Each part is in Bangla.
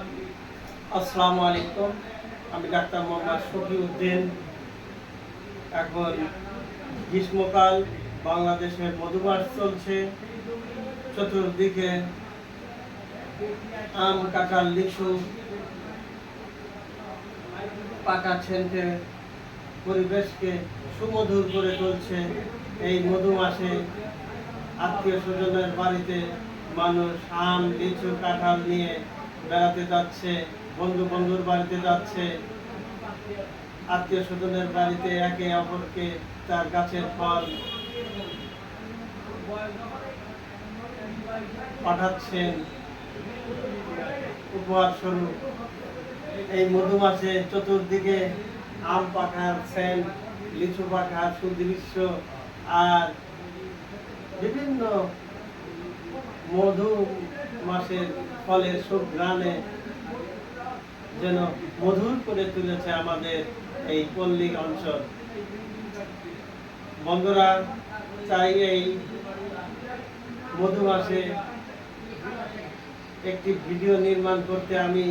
আসসালামু আলাইকুম। আমি ডাক্তার মোহাম্মদ শফিউদ্দিন। এখন গ্রীষ্মকাল, বাংলাদেশে মধুমাস চলছে। চতুর্দিকে আম, কাঁঠাল, লিচু পাকা ছেন্টে পরিবেশকে সুমধুর করে তুলছে। এই মধুমাসে আত্মীয় স্বজনের বাড়িতে মানুষ আম, লিচু, কাঁঠাল নিয়ে বেড়াতে যাচ্ছে, বন্ধুর বাড়িতে যাচ্ছে, আত্মীয় স্বজনের বাড়িতে একে অপরকে তার গাছের ফল পাঠাচ্ছেন উপহার স্বরূপ। এই মধুমাসে চতুর্দিকে আম পাখার সেন্ট, লিচু পাখার সুদৃশ্য, আর বিভিন্ন মধু মাসের ফলের সুঘ্রাণে যেন মধুর করে তুলেছে আমাদের এই পল্লী অঞ্চল। বন্ধুরা, চাই এই মধু মাসে একটি ভিডিও নির্মাণ করতে আমি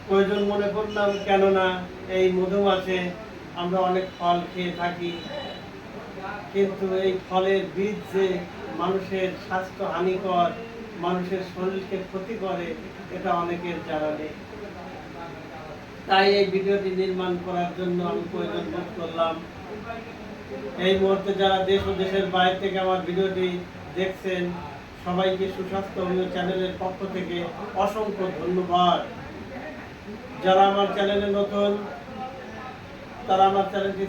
প্রয়োজন মনে করলাম, কেননা এই মধু মাসে আমরা অনেক ফল খেয়ে থাকি, কিন্তু এই ফলের বীজ যে মানুষের স্বাস্থ্য হানিকর, মানুষের শরীরকে ক্ষতি করে, এটা অনেকের জানা নেই। তাই এই ভিডিওটি নির্মাণ করার জন্য আমি প্রয়োজন বোধ করলাম। এই মুহূর্তে যারা দেশ ও দেশের বাইরে থেকে আমার ভিডিওটি দেখছেন, সবাইকে সুস্বাস্থ্য হোমিও চ্যানেলের পক্ষ থেকে অসংখ্য ধন্যবাদ। যারা আমার চ্যানেলে নতুন, তারা আমার চ্যানেলটি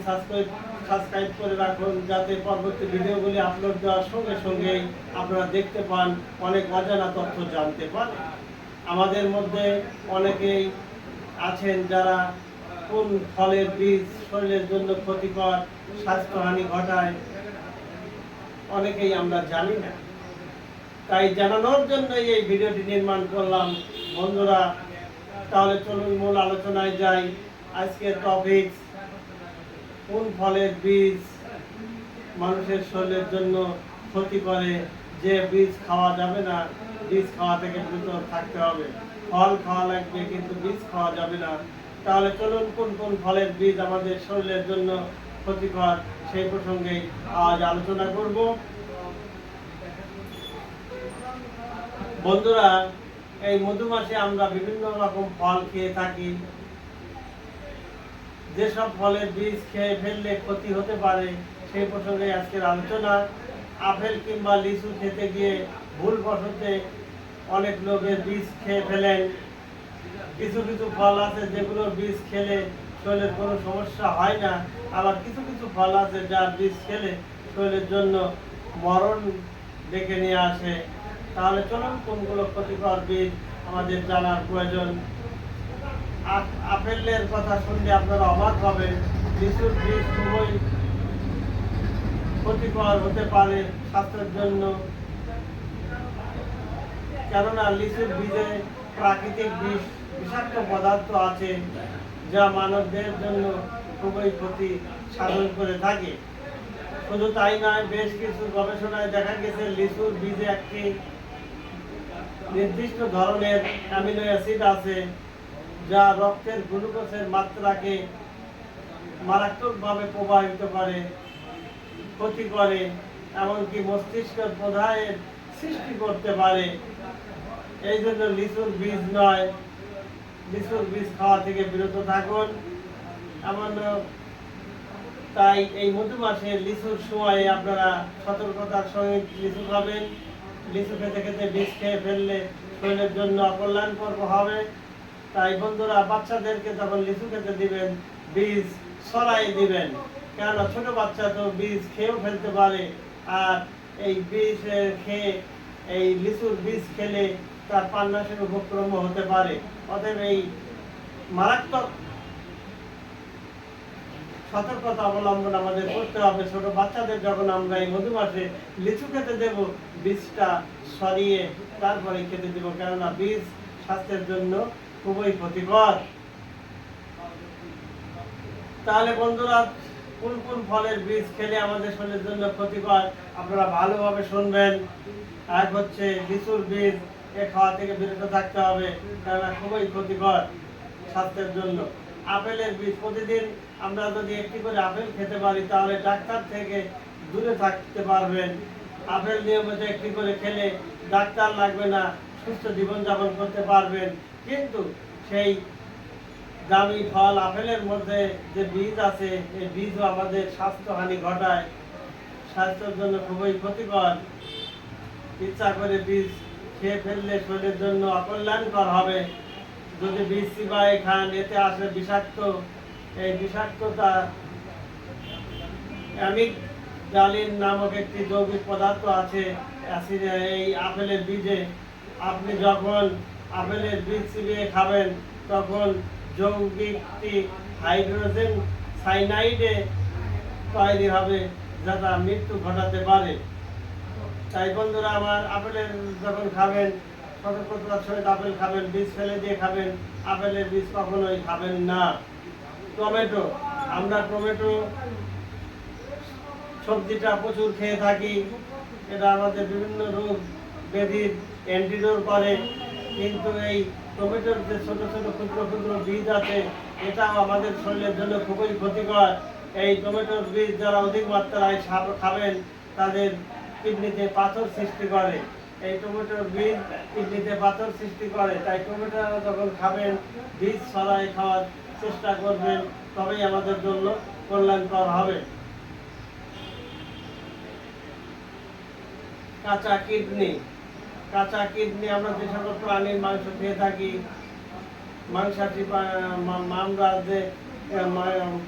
সাবস্ক্রাইব করে রাখুন, যাতে পরবর্তী ভিডিওগুলি আপলোড দেওয়ার সঙ্গে সঙ্গেই আপনারা দেখতে পান, অনেক অজানা তথ্য জানতে পান। আমাদের মধ্যে অনেকেই আছেন যারা কোন ফলের বীজ শরীরের জন্য ক্ষতিকর, স্বাস্থ্যহানি ঘটায়, অনেকেই আমরা জানি না। তাই জানানোর জন্যই এই ভিডিওটি নির্মাণ করলাম। বন্ধুরা, তাহলে চলুন মূল আলোচনায় যাই। আজকের টপিক, কোন ফলের বীজ মানুষের শরীরের জন্য ক্ষতি করে, যে বীজ খাওয়া যাবে না, বীজ খাওয়া থেকে দ্রুত থাকতে হবে। ফল খাওয়া লাগবে, কিন্তু বীজ খাওয়া যাবে না। তাহলে চলুন কোন কোন ফলের বীজ আমাদের শরীরের জন্য ক্ষতিকর, সেই প্রসঙ্গে আজ আলোচনা করব। বন্ধুরা, এই মধু মাসে আমরা বিভিন্ন রকম ফল খেয়ে থাকি। যেসব ফলের বীজ খেয়ে ফেললে ক্ষতি হতে পারে, সেই প্রসঙ্গে আজকের আলোচনা। আপেল কিংবা লিচু খেতে গিয়ে ভুলবশতে অনেক লোকের বীজ খেয়ে ফেলেন। কিছু কিছু ফল আছে যেগুলোর বীজ খেলে শরীরের কোনো সমস্যা হয় না, আবার কিছু কিছু ফল আছে যার বীজ খেলে শরীরের জন্য মরণ ডেকে নিয়ে আসে। তাহলে চলুন কোনগুলো ক্ষতিকর বীজ আমাদের জানার প্রয়োজন। আপেলের কথা শুনলে আপনারা অবাক হবেন। লিচুর বীজ খুবই ক্ষতিকর হতে পারে স্বাস্থ্যের জন্য, কেননা লিচুর বীজে প্রাকৃতিক বিষাক্ত পদার্থ আছে, যা মানবদের জন্য খুবই ক্ষতি সাধন করে থাকে। শুধু তাই নয়, বেশ কিছু গবেষণায় দেখা গেছে লিচুর বীজে একটি নির্দিষ্ট ধরনের অ্যামিনো অ্যাসিড আছে, যা রক্তের গ্লুকোজের মাত্রাকে মারাত্মকভাবে প্রভাবিত করে, ক্ষতি করে, এমনকি মস্তিষ্কের প্রদাহের সৃষ্টি করতে পারে। এই জন্য লিচুর বীজ নয়, লিচুর বীজ খাওয়া থেকে বিরত থাকুন। এমন তাই এই মধু মাসে লিচুর সময় আপনারা সতর্কতার সঙ্গে লিচু খাবেন। লিচু খেতে খেতে বীজ খেয়ে ফেললে শরীরের জন্য অকল্যাণকর হবে। তাই বন্ধুরা, বাচ্চাদেরকে যখন লিচু খেতে দিবেন, বীজ সরাই দিবেন, কেননা ছোট বাচ্চা তো বীজ খেয়েও ফেলতে পারে, আর এই বীজ খেয়ে, এই লিচুর বীজ খেলে তার পান্নাসের উপক্রম হতে পারে। অতএব এই মারাত্মক সতর্কতা অবলম্বন আমাদের করতে হবে। ছোট বাচ্চাদের যখন আমরা এই মধু মাসে লিচু খেতে দেব, বীজটা সরিয়ে তারপরে খেতে দেব, কেননা বীজ স্বাস্থ্যের জন্য খুবই ক্ষতিকর। তাহলে বন্ধুরা, কোন কোন ফলের বীজ খেলে আমাদের শরীরের জন্য ক্ষতিকর, আপনারা ভালোভাবে শুনবেন। এক হচ্ছে লিচুর বীজ। এ খাওয়া থেকে বিরত থাকতে হবে, কেননা খুবই ক্ষতিকর স্বাস্থ্যের জন্য। আপেলের বীজ প্রতিদিন আমরা যদি একটি করে আপেল খেতে পারি তাহলে ডাক্তার থেকে দূরে থাকতে পারবেন। আপেল নিয়মিত একটি করে খেলে ডাক্তার লাগবে না, সুস্থ জীবনযাপন করতে পারবেন। কিন্তু সেই দামি ফল আপেলের মধ্যে যে বীজ আছে এই বীজও আমাদের স্বাস্থ্যহানি ঘটায়, স্বাস্থ্যের জন্য খুবই ক্ষতিকর। ইচ্ছা করে বীজ খেয়ে ফেললে শরীরের জন্য অকল্যাণকর হবে। যদি বীজ চিবায় খান এতে আসে বিষাক্ত, এই বিষাক্ততা অ্যামিগডালিন নামক একটি যৌগিক পদার্থ আছে এই আপেলের বীজে। আপনি যখন আপেলের বীজ চিবিয়ে খাবেন তখন যৌগিকটি হাইড্রোজেন সাইনাইডে তৈরি হবে, যেটা মৃত্যু ঘটাতে পারে। তাই বন্ধুরা আমার, আপেলের যখন খাবেন সতর্কতার সহিত আপেল খাবেন, বীজ ফেলে দিয়ে খাবেন, আপেলের বীজ কখনোই খাবেন না। টমেটো, আমরা টমেটো সবজিটা প্রচুর খেয়ে থাকি, এটা আমাদের বিভিন্ন রোগ ব্যাধির অ্যান্টিডোট করে। কিন্তু এই টমেটোর যে ছোট ছোট ক্ষুদ্র ক্ষুদ্র বীজ আছে এটাও আমাদের শরীরের জন্য খুবই ক্ষতিকর। এই টমেটোর বীজ যারা অধিক মাত্রায় খাবেন তাদের কিডনিতে পাথর সৃষ্টি করে। এই টমেটোর বীজ কিডনিতে পাথর সৃষ্টি করে। তাই টমেটো যখন খাবেন বীজ ছড়াই খাওয়ার চেষ্টা করবেন, তবেই আমাদের জন্য কল্যাণকর হবে। কাঁচা কিডনি, কাঁচা কিডনি আমরা যে সকল প্রাণীর মাংস খেয়ে থাকি, মাংসাশী আমরা যে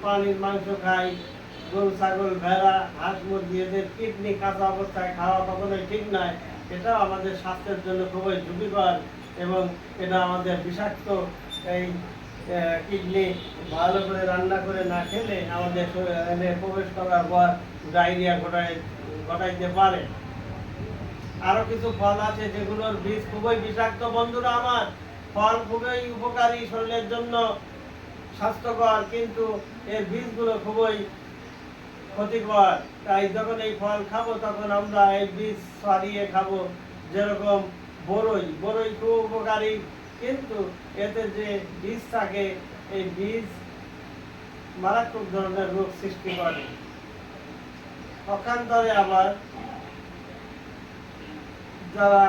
প্রাণীর মাংস খাই, গরু ছাগল ভেড়া হাঁস মুরগি, এদের কিডনি কাঁচা অবস্থায় খাওয়া কখনোই ঠিক নয়। এটাও আমাদের স্বাস্থ্যের জন্য খুবই ঝুঁকিকর এবং এটা আমাদের বিষাক্ত। এই কিডনি ভালো করে রান্না করে না খেলে আমাদের শরীরে প্রবেশ করার পর ডায়রিয়া ঘটাইতে পারে। আরো কিছু ফল আছে যেগুলোর বীজ খুবই বিষাক্ত। বন্ধুরা আমার, ফল খুবই উপকারী শরীরের জন্য, স্বাস্থ্যকর, কিন্তু এর বীজগুলো খুবই ক্ষতিকর। তাই যখন এই ফল খাবো তখন আমরা এই বীজ ছাড়িয়ে খাবো। যেরকম বরই, বরই খুব উপকারী, কিন্তু এতে যে বীজ থাকে এই বীজ মারাত্মক ধরনের রোগ সৃষ্টি করে। পক্ষান্তরে আবার যারা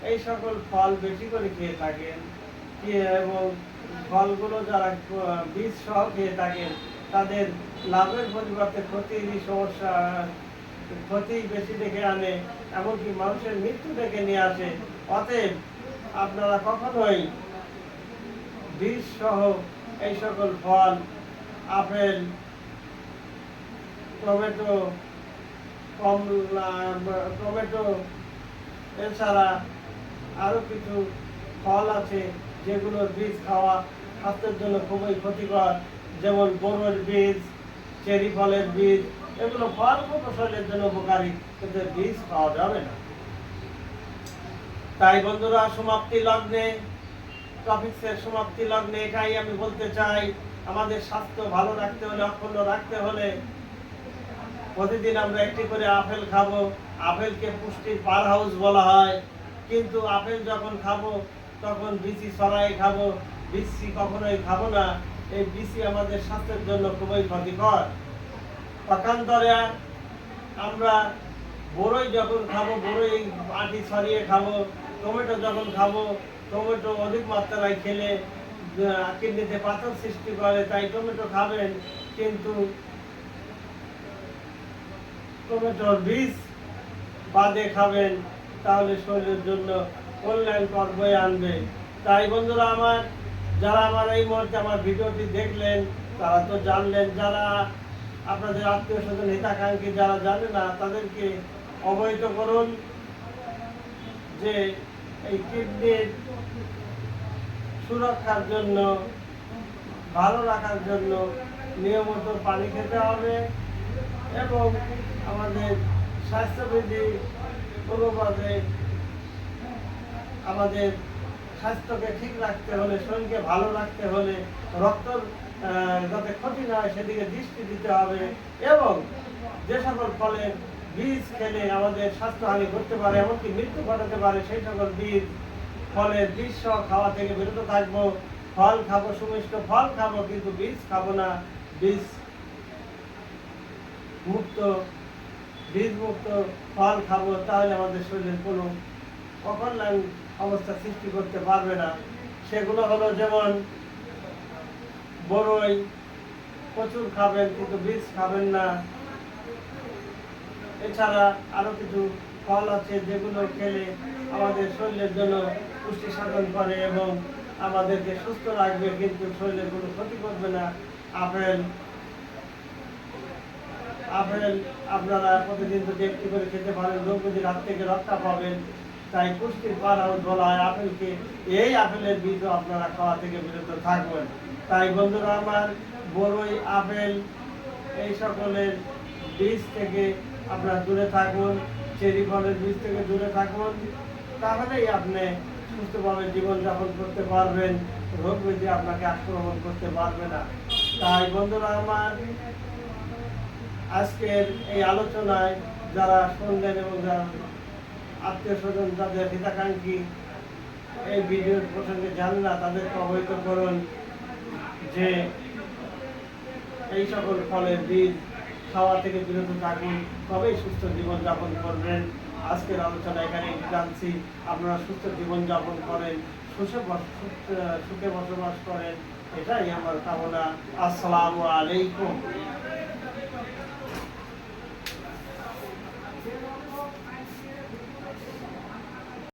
এই সকল ফল বেশি করে খেয়ে থাকেন এবং ফলগুলো যারা বীজ সহ খেয়ে থাকেন তাদের লাভের পরিবর্তে ক্ষতির সমস্যা, ক্ষতি বেশি ডেকে আনে, এমনকি মানুষের মৃত্যু ডেকে নিয়ে আসে। অতএব আপনারা কখনোই বীজ সহ এই সকল ফল, আপেল, টমেটো, কমলা, টমেটো, এছাড়া আরো কিছু ফল আছে যেগুলোর বীজ খাওয়া স্বাস্থ্যের জন্য খুবই ক্ষতিকর, যেমন বরুর বীজ, চেরি ফলের বীজ। এগুলো ফল খুব শরীরের জন্য উপকারী, কিন্তু বীজ খাওয়া যাবে না। তাই বন্ধুরা, সমাপ্তি লগ্নে, টপিক্সের সমাপ্তি লগ্নে এটাই আমি বলতে চাই, আমাদের স্বাস্থ্য ভালো রাখতে হলে, অক্ষুণ্ণ রাখতে হলে প্রতিদিন আমরা একটি করে আপেল খাবো। আপেলকে পুষ্টির পাওয়ার হাউস বলা হয়, কিন্তু আপেল যখন খাবো তখন বিচি ছড়াই খাবো, বিচি কখনোই খাবো না। এই বিচি আমাদের স্বাস্থ্যের জন্য খুবই ক্ষতিকর। পক্ষান্তরে আমরা বরই যখন খাবো বরই আটি ছড়িয়ে খাবো, টমেটো যখন খাবো টমেটো অধিক মাত্রায় খেলে কিডনিতে পাথর সৃষ্টি করে। তাই টমেটো খাবেন, কিন্তু টমেটোর বীজ বাদে খাবেন, তাহলে শরীরের জন্য কল্যাণকর বয়ে আনবে। তাই বন্ধুরা আমার, যারা আমার এই মুহূর্তে আমার ভিডিওটি দেখলেন তারা তো জানলেন, যারা আপনাদের আত্মীয় স্বজন হিতাকাঙ্ক্ষী যারা জানে না তাদেরকে অবহিত করুন যে এই কিডনির সুরক্ষার জন্য, ভালো রাখার জন্য নিয়মিত পানি খেতে হবে এবং আমাদের স্বাস্থ্যবিধি অনুপাতে আমাদের স্বাস্থ্যকে ঠিক রাখতে হলে, শরীরকে ভালো রাখতে হলে, রক্তর যাতে ক্ষতি না হয় সেদিকে দৃষ্টি দিতে হবে এবং যে সকল ফলের বীজ খেলে আমাদের স্বাস্থ্যহানি করতে পারে, এমনকি মৃত্যু ঘটাতে পারে, সেই সকল বীজ ফলের বীজ সহ খাওয়া থেকে বিরত থাকবো। ফল খাবো, সুমিষ্ট ফল খাবো, কিন্তু বীজ খাবো না। বীজ মুক্ত বীজ মুক্ত ফল খাবো, তাহলে আমাদের শরীরের কোনো অকল্যাণ অবস্থা সৃষ্টি করতে পারবে না। সেগুলো হলো যেমন বড়ই প্রচুর খাবেন, কিন্তু বীজ খাবেন না। এছাড়া আরো কিছু ফল আছে যেগুলো খেলে আমাদের শরীরের জন্য পুষ্টি সাধন করে এবং আমাদেরকে সুস্থ রাখবে, কিন্তু শরীরের কোনো ক্ষতি করবে না। আপেল আপেল আপনারা প্রতিদিন যদি একটি করে খেতে পারেন, রোগ ব্যাধির হাত থেকে রক্ষা পাবেন। তাই পুষ্টির পাহাড় বলা হয় আপেলকে। এই আপেলের বীজও আপনারা খাওয়া থেকে বিরত থাকবেন। তাই বন্ধুরা আমার, বড়ই, আপেল এই সকলের বীজ থেকে আপনারা দূরে থাকুন, চেরি ফলের বীজ থেকে দূরে থাকুন, তাহলেই আপনি সুস্থভাবে জীবনযাপন করতে পারবেন, রোগ ব্যাধি আপনাকে আক্রমণ করতে পারবে না। তাই বন্ধুরা আমার, আজকের এই আলোচনায় যারা শুনলেন এবং যারা আত্মীয় স্বজন, যাদের হিতাকাঙ্ক্ষী এই ভিডিওর প্রসঙ্গে জানেন না, তাদেরকে অবহিত করুন যে এই সকল ফলের বীজ খাওয়া থেকে বিরত থাকুন, তবেই সুস্থ জীবনযাপন করবেন। আজকের আলোচনা এখানে জানছি, আপনারা সুস্থ জীবনযাপন করেন, সুখে বসবাস করেন, এটাই আমার কামনা। আসসালামু আলাইকুম।